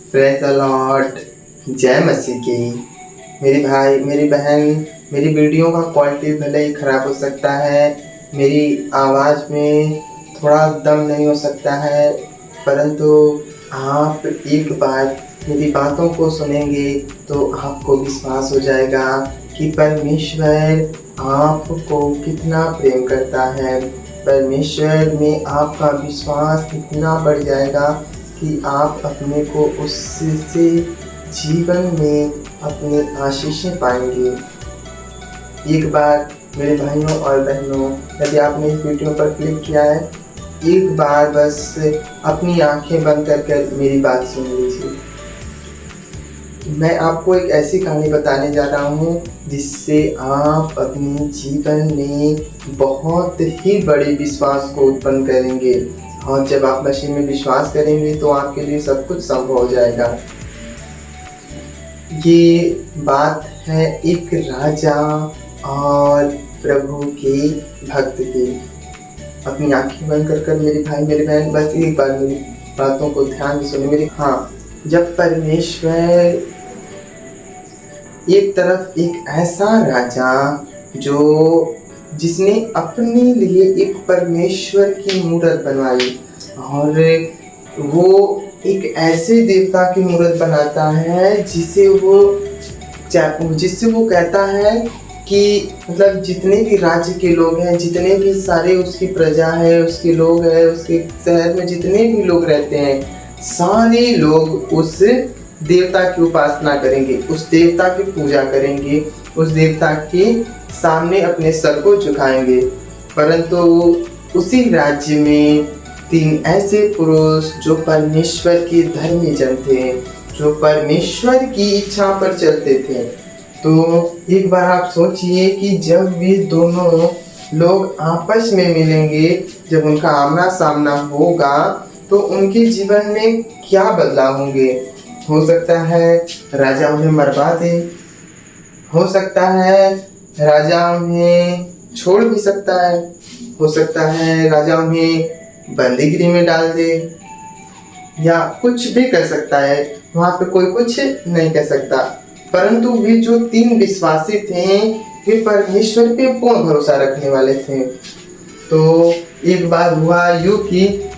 Praise the Lord. जय मसीह की। मेरे भाई मेरी बहन, मेरी वीडियो का क्वालिटी भले ही ख़राब हो सकता है, मेरी आवाज़ में थोड़ा दम नहीं हो सकता है, परंतु आप एक बार मेरी बातों को सुनेंगे तो आपको विश्वास हो जाएगा कि परमेश्वर आपको कितना प्रेम करता है। परमेश्वर में आपका विश्वास इतना बढ़ जाएगा कि आप अपने को उससे जीवन में अपनी आशीषें पाएंगे। एक बार मेरे भाइयों और बहनों, यदि आपने इस वीडियो पर क्लिक किया है, एक बार बस अपनी आंखें बंद कर मेरी बात सुन लीजिए। मैं आपको एक ऐसी कहानी बताने जा रहा हूँ जिससे आप अपने जीवन में बहुत ही बड़े विश्वास को उत्पन्न करेंगे, और जब आप मसीह में विश्वास करेंगे तो आपके लिए सब कुछ संभव हो जाएगा। ये बात है एक राजा और प्रभु के भक्त की। अपनी आंखें बंद कर मेरे भाई मेरे बहन बस एक बार मेरी बातों को ध्यान से सुने मेरी। जब परमेश्वर एक तरफ एक ऐसा राजा जिसने अपने लिए एक परमेश्वर की मूर्त बनवाई, और वो एक ऐसे देवता की मूर्त बनाता है जिससे वो कहता है कि मतलब जितने भी राज्य के लोग हैं, जितने भी सारे उसकी प्रजा है, उसके लोग हैं, उसके शहर में जितने भी लोग रहते हैं, सारे लोग उस देवता की उपासना करेंगे, उस देवता की पूजा करेंगे, उस देवता के सामने अपने सर को झुकाएंगे। परंतु उसी राज्य में 3 ऐसे पुरुष जो परमेश्वर के धर्मी जन थे, जो परमेश्वर की इच्छा पर चलते थे। तो एक बार आप सोचिए कि जब वे दोनों लोग आपस में मिलेंगे, जब उनका आमना सामना होगा, तो उनके जीवन में क्या बदलाव होंगे। हो सकता है राजा उन्हें मरवा दे, हो सकता है राजा उन्हें छोड़ भी सकता है, हो सकता है राजा उन्हें बंदीगृह में डाल दे, या कुछ भी कर सकता है। वहाँ पे कोई कुछ नहीं कह सकता। परंतु वे जो 3 विश्वासी थे, वे परमेश्वर पे पूर्ण भरोसा रखने वाले थे। तो एक बार हुआ यूँ कि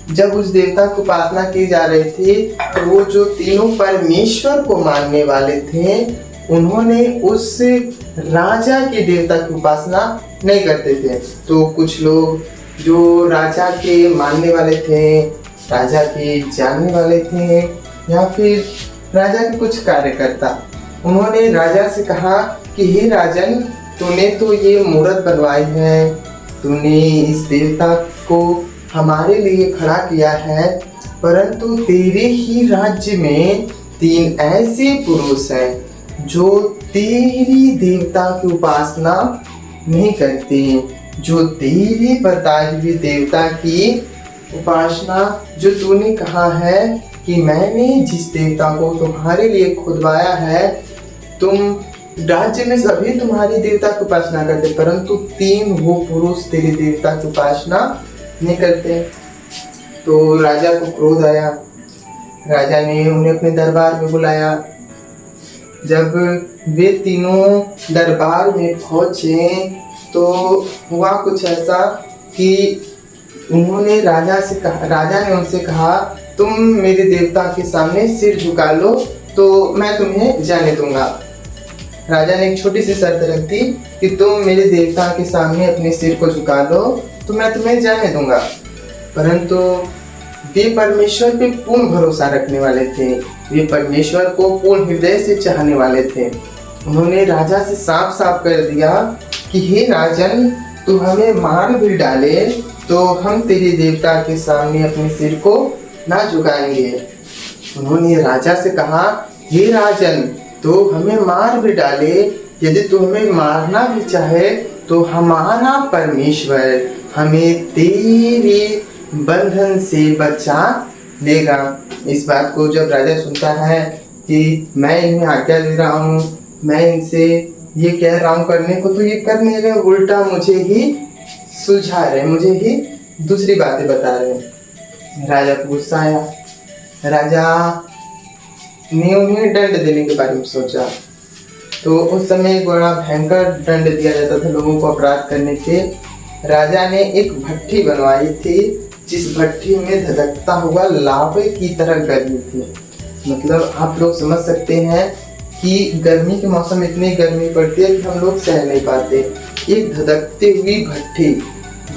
जब उस देवता की उपासना की जा रही थी, तो वो जो तीनों परमेश्वर को मानने वाले थे, उन्होंने उस राजा के देवता की उपासना नहीं करते थे। तो कुछ लोग जो राजा के मानने वाले थे, राजा के जानने वाले थे, या फिर राजा के कुछ कार्यकर्ता, उन्होंने राजा से कहा कि हे राजन, तूने तो ये मूर्त बनवाई है, तूने इस देवता को हमारे लिए खड़ा किया है, परंतु तेरे ही राज्य में 3 ऐसे पुरुष हैं जो तेरी देवता की उपासना नहीं करते, जो तेरे बताए हुए देवता की उपासना, जो तूने कहा है कि मैंने जिस देवता को तुम्हारे लिए खुदवाया है, तुम राज्य में सभी तुम्हारी देवता की उपासना करते, परंतु 3 वो पुरुष तेरी देवता की उपासना नहीं करते। तो राजा को क्रोध आया। राजा ने उन्हें अपने दरबार में बुलाया। जब वे तीनों दरबार में पहुंचे तो हुआ कुछ ऐसा कि राजा ने उनसे कहा, तुम मेरे देवता के सामने सिर झुका लो तो मैं तुम्हें जाने दूंगा। राजा ने एक छोटी सी शर्त रख दी कि तुम मेरे देवता के सामने अपने सिर को झुका लो तो मैं तुम्हें जाने दूंगा। परंतु वे परमेश्वर पे पूर्ण भरोसा रखने वाले थे, वे परमेश्वर को पूर्ण हृदय से चाहने वाले थे। उन्होंने राजा से साफ साफ कर दिया कि हे राजन, तू हमें मार भी डाले तो हम तेरे देवता के सामने अपने सिर को ना झुकाएंगे। उन्होंने राजा से कहा, हे राजन, तो हमें मार भी डाले, यदि तू हमें मारना भी चाहे तो हमारा परमेश्वर हमें तेरे बंधन से बचा लेगा। इस बात को जब राजा सुनता है कि मैं इन्हें आज्ञा दे रहा हूँ, मैं इनसे ये कह रहा हूँ करने को, तो ये कर नहीं रहे, उल्टा मुझे ही सुलझा रहे, मुझे ही दूसरी बातें बता रहे हैं। राजा को गुस्सा आया। राजा ने उन्हें दंड देने के बारे में सोचा। तो उस समय एक बड़ा भयंकर दंड दिया जाता था लोगों को अपराध करने पे। राजा ने एक भट्ठी बनवाई थी, जिस भट्ठी में धधकता हुआ लावे की तरह गर्मी थी। मतलब आप लोग समझ सकते हैं कि गर्मी के मौसम में इतनी गर्मी पड़ती है कि हम लोग सह नहीं पाते। एक धधकती हुई भट्ठी,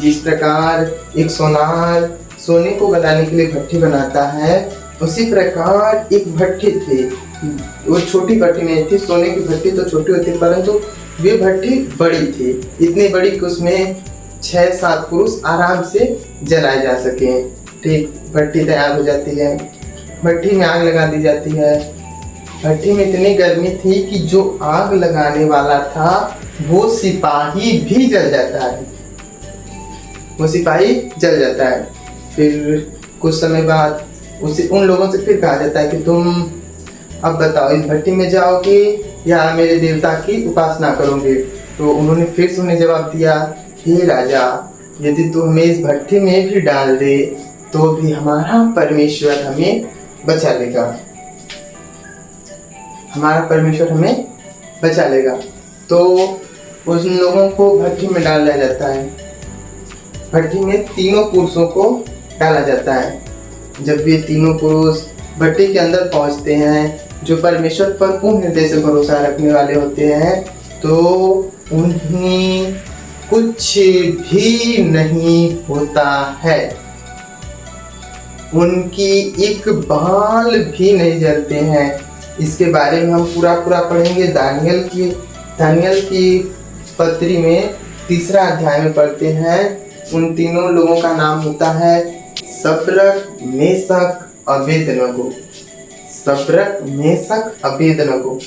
जिस प्रकार एक सोनार सोने को गलाने के लिए भट्ठी बनाता है, उसी प्रकार एक भट्ठी थी। वो छोटी भट्टी नहीं थी, सोने की भट्टी तो छोटी होती, परंतु वे भट्टी बड़ी थी, इतनी बड़ी कि उसमें 6-7 पुरुष आराम से जलाए जा सके। ठीक, भट्टी तैयार हो जाती है, भट्टी में आग लगा दी जाती है। भट्टी में इतनी गर्मी थी कि जो आग लगाने वाला था वो सिपाही भी जल जाता है, वो सिपाही जल जाता है। फिर कुछ समय बाद उन लोगों से फिर कहा जाता है कि तुम अब बताओ, इस भट्टी में जाओगे या मेरे देवता की उपासना करोगे? तो उन्होंने फिर से उन्हें जवाब दिया, हे राजा, यदि तू हमें इस भट्टी में भी डाल दे तो भी हमारा परमेश्वर हमें बचा लेगा, हमारा परमेश्वर हमें बचा लेगा। तो उन लोगों को भट्टी में डाल दिया जाता है। भट्टी में तीनों पुरुषों को डाला जाता है। जब ये तीनों पुरुष भट्टी के अंदर पहुंचते हैं, जो परमेश्वर पर पूर्ण हृदय से भरोसा रखने वाले होते हैं, तो उन्हें कुछ भी नहीं होता है। उनकी एक बाल भी नहीं जलते हैं। इसके बारे में हम पूरा पढ़ेंगे दानियल की पत्री में 3 अध्याय में पढ़ते हैं। उन तीनों लोगों का नाम होता है Shadrach, Meshach, Abednego. Shadrach, Meshach, Abednego.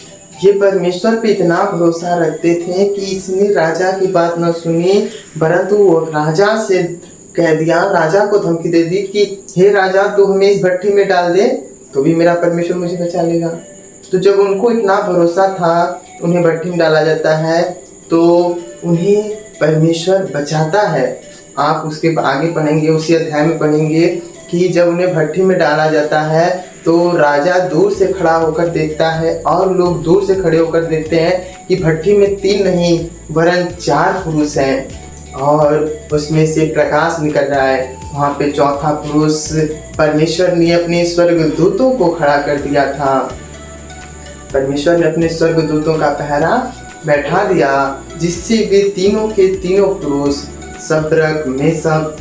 ये परमेश्वर पे इतना भरोसा रखते थे कि इसने राजा की बात न सुनी, परंतु वो राजा से कह दिया, राजा को धमकी दे दी कि हे राजा, तू हमें इस भट्टी में डाल दे तो भी मेरा परमेश्वर मुझे बचा लेगा। तो जब उनको इतना भरोसा था, उन्हें भट्टी में डाला जाता है तो उन्हें परमेश्वर बचाता है। आप उसके आगे पढ़ेंगे, उसी अध्याय में पढ़ेंगे कि जब उन्हें भट्टी में डाला जाता है तो राजा दूर से खड़ा होकर देखता है और लोग दूर से खड़े होकर देखते हैं कि भट्टी में 3 नहीं वरन 4 पुरुष हैं और उसमें से प्रकाश निकल रहा है। वहाँ पे चौथा पुरुष परमेश्वर ने अपने स्वर्गदूतों को खड़ा कर दिया था। परमेश्वर ने अपने स्वर्गदूतों का पहरा बैठा दिया, जिससे वे तीनों के तीनों पुरुष शद्रक, मेशक,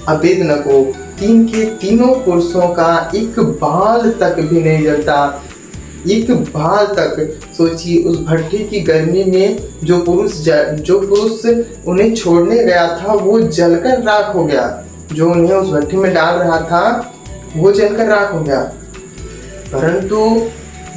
अबेदनगो, 3 के तीनों पुरुषों का एक बाल तक भी नहीं जलता, एक बाल तक। सोचिए, उस भट्टी की गर्मी में जो पुरुष उन्हें छोड़ने गया था वो जलकर राख हो गया। जो उन्हें उस भट्टी में डाल रहा था वो जलकर राख हो गया। परंतु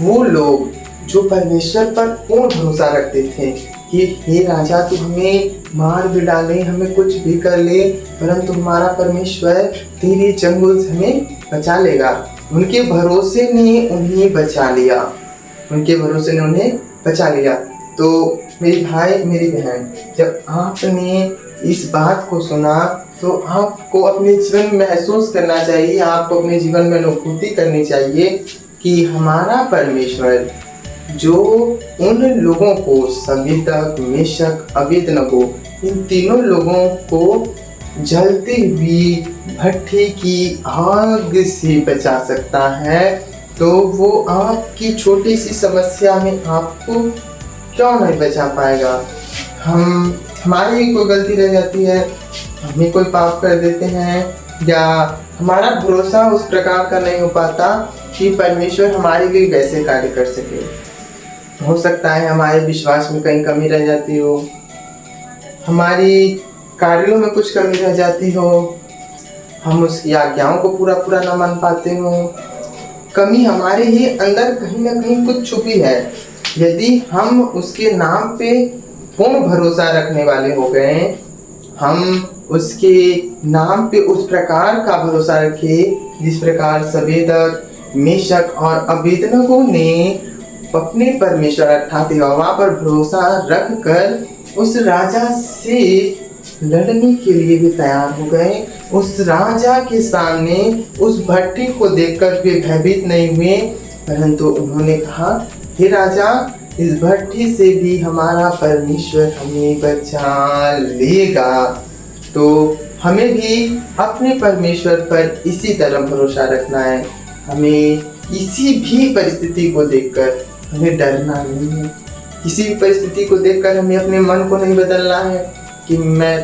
वो लोग जो परमेश्वर पर पूर्ण भरोसा रखते थे कि हे राजा, तू हमें मार भी डाले, हमें कुछ भी कर ले, परंतु हमारा परमेश्वर तेरे चंगुल से हमें बचा लेगा। उनके भरोसे ने उन्हें बचा लिया, उनके भरोसे ने उन्हें बचा लिया। तो मेरे भाई, मेरी बहन, जब आपने इस बात को सुना तो आपको अपने जीवन में महसूस करना चाहिए, आपको अपने जीवन में अनुभूति करनी चाहिए कि हमारा परमेश्वर जो उन लोगों को, शद्रक, मेशक, अबेदनगो, इन तीनों लोगों को जलती हुई भट्टी की आग से बचा सकता है, तो वो आपकी छोटी सी समस्या में आपको क्यों नहीं बचा पाएगा? हमारी ही कोई गलती रह जाती है, हम ही कोई पाप कर देते हैं, या हमारा भरोसा उस प्रकार का नहीं हो पाता कि परमेश्वर हमारे लिए वैसे कार्य कर सके। हो सकता है हमारे विश्वास में कहीं कमी रह जाती हो, हमारी कार्यों में कुछ कमी रह जाती हो, हम उसकी आज्ञाओं को पूरा न मान पाते हो। कमी हमारे ही अंदर कहीं ना कहीं कुछ छुपी है। यदि हम उसके नाम पे पूर्ण भरोसा रखने वाले हो गए, हम उसके नाम पे उस प्रकार का भरोसा रखें जिस प्रकार शद्रक, मेशक और अबेदनगो ने अपने परमेश्वर अर्थात यहोवा पर भरोसा रखकर उस राजा से लड़ने के लिए भी तैयार हो गए। उस राजा के सामने उस भट्टी को देखकर वे भयभीत नहीं हुए, परंतु उन्होंने कहा, हे राजा, इस भट्ठी से भी हमारा परमेश्वर हमें बचा लेगा। तो हमें भी अपने परमेश्वर पर इसी तरह भरोसा रखना है। हमें किसी भी परिस्थिति को देखकर हमें डरना नहीं है। किसी भी परिस्थिति को देखकर हमें अपने मन को नहीं बदलना है कि मैं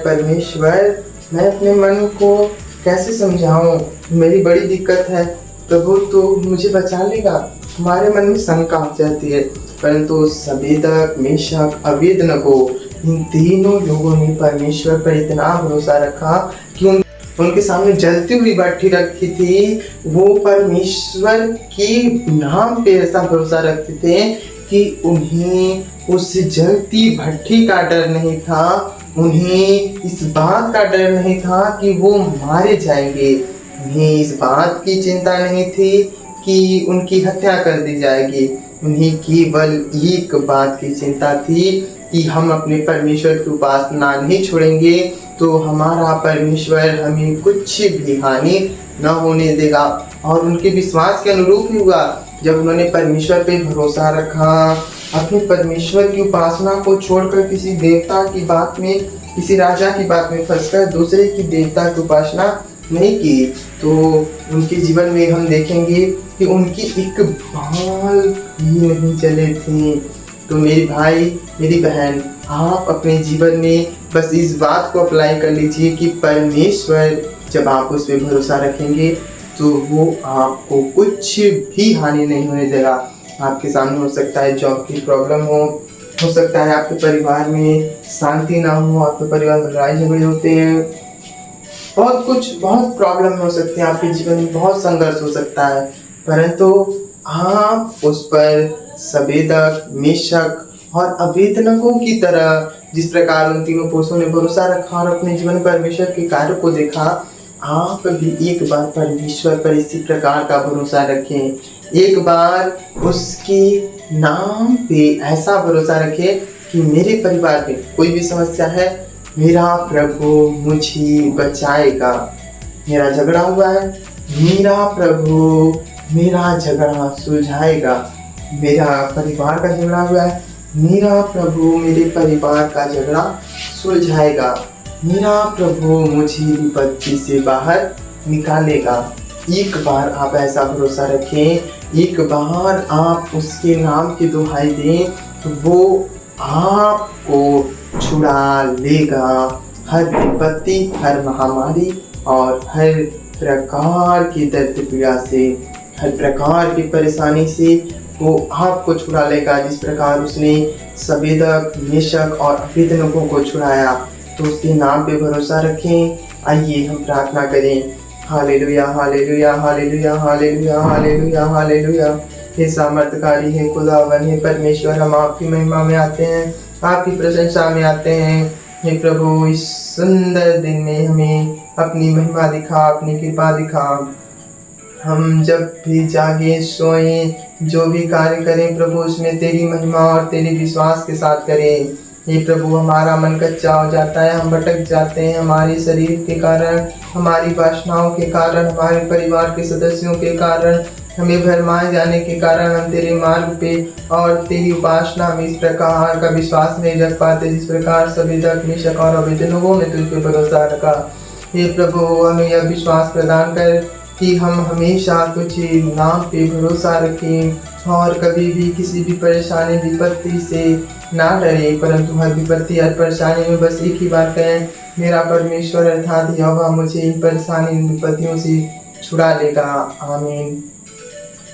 अपने मन को कैसे समझाऊं, मेरी बड़ी दिक्कत है, प्रभु तो मुझे बचा लेगा। हमारे मन में शंका हो जाती है, परंतु सवेदक, मेशक, अबेदनगो, इन तीनों लोगों ने परमेश्वर पर इतना भरोसा रखा कि उनके सामने जलती हुई भट्ठी रखी थी। वो परमेश्वर के नाम पे ऐसा भरोसा रखते थे कि उन्हें उस जलती भट्ठी का डर नहीं था, उन्हें इस बात का डर नहीं था कि वो मारे जाएंगे, उन्हें इस बात की चिंता नहीं थी कि उनकी हत्या कर दी जाएगी। उन्हें केवल एक बात की चिंता थी कि हम अपने परमेश्वर की उपासना नहीं छोड़ेंगे तो हमारा परमेश्वर हमें कुछ भी हानि न होने देगा। और उनके विश्वास के अनुरूप ही हुआ। जब उन्होंने परमेश्वर पे भरोसा रखा, अपने परमेश्वर की उपासना को छोड़कर किसी देवता की बात में, किसी राजा की बात में फंसकर दूसरे की देवता की उपासना नहीं की, तो उनके जीवन में हम देखेंगे कि उनकी एक बाल भी नहीं चले थे। तो मेरे भाई, मेरी बहन, आप अपने जीवन में बस इस बात को अप्लाई कर लीजिए कि परमेश्वर, जब आप उस पर भरोसा रखेंगे तो वो आपको कुछ भी हानि नहीं होने देगा। आपके सामने हो सकता है जॉब की प्रॉब्लम हो सकता है आपके परिवार में शांति ना हो, आपके परिवार में लड़ाई झगड़े होते हैं, बहुत प्रॉब्लम हो सकती है आपके जीवन में, बहुत संघर्ष हो सकता है, परंतु आप उस पर सवेदक, मेशक और अबेदनगो की तरह, जिस प्रकार उन तीनों पुरुषों ने भरोसा रखा और अपने जीवन में परमेश्वर के कार्य को देखा, आप भी एक बार परमेश्वर पर इसी प्रकार का भरोसा रखें। एक बार उसके नाम पे ऐसा भरोसा रखें कि मेरे परिवार में कोई भी समस्या है, मेरा प्रभु मुझे बचाएगा। मेरा झगड़ा हुआ है, मेरा प्रभु मेरा झगड़ा सुलझाएगा। मेरा परिवार का झगड़ा हुआ है, मेरा प्रभु मेरे परिवार का झगड़ा सुलझाएगा। मेरा प्रभु मुझे विपत्ति से बाहर निकालेगा। एक बार आप ऐसा भरोसा रखें, एक बार आप उसके नाम की दुहाई दें, तो वो आपको छुड़ा लेगा हर विपत्ति, हर महामारी और हर प्रकार की दर्द पीड़ा से, हर प्रकार की परेशानी से वो आपको छुड़ा लेगा। जिस प्रकार उसने सवेदक, मेशक और अबेदनगो को छुड़ाया, तो उसके नाम पे भरोसा रखें। आइए हम प्रार्थना करें। Hallelujah, hallelujah, hallelujah, hallelujah, hallelujah, hallelujah. हे सामर्थकारी, हे खुदावन, हे परमेश्वर, हम आपकी महिमा में आते हैं, आपकी प्रशंसा में आते हैं। हे प्रभु, इस सुंदर दिन में हमें अपनी महिमा दिखा, अपनी कृपा दिखा। हम जब भी जागे, सोएं, जो भी कार्य करें प्रभु, उसमें तेरी महिमा और तेरे विश्वास के साथ करें। हे प्रभु, हमारा मन कच्चा हो जाता है, हम भटक जाते हैं, हमारे शरीर के कारण, हमारी वासनाओं के कारण, हमारे परिवार के सदस्यों के कारण, हमें भरमाए जाने के कारण हम तेरे मार्ग पे और तेरी उपासना में इस प्रकार का विश्वास नहीं रख पाते, जिस प्रकार सवेदक, मेशक और अबेदनगो ने तुझ पे भरोसा रखा। हे प्रभु, हमें यह विश्वास प्रदान कर कि हम हमेशा तुझे नाम पे भरोसा रखें और कभी भी किसी भी परेशानी, विपत्ति से ना डरे, परंतु हर विपत्ति, हर परेशानी में बस एक ही बात कहें, मेरा परमेश्वर अर्थात यहोवा मुझे इन परेशानी, इन विपत्तियों से छुड़ा लेगा। आमीन।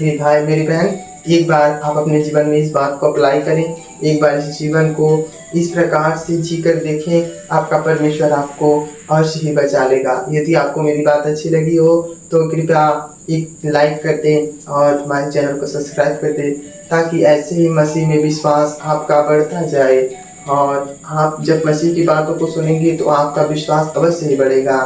हे भाई, मेरी बहन, एक बार आप अपने जीवन में इस बात को अप्लाई करें, एक बार इस जीवन को इस प्रकार से जी कर देखें, आपका परमेश्वर आपको अवश्य ही बचा लेगा। यदि आपको मेरी बात अच्छी लगी हो तो कृपया एक लाइक कर दें और हमारे चैनल को सब्सक्राइब कर दें, ताकि ऐसे ही मसीह में विश्वास आपका बढ़ता जाए और आप जब मसीह की बातों को सुनेंगे तो आपका विश्वास अवश्य ही बढ़ेगा।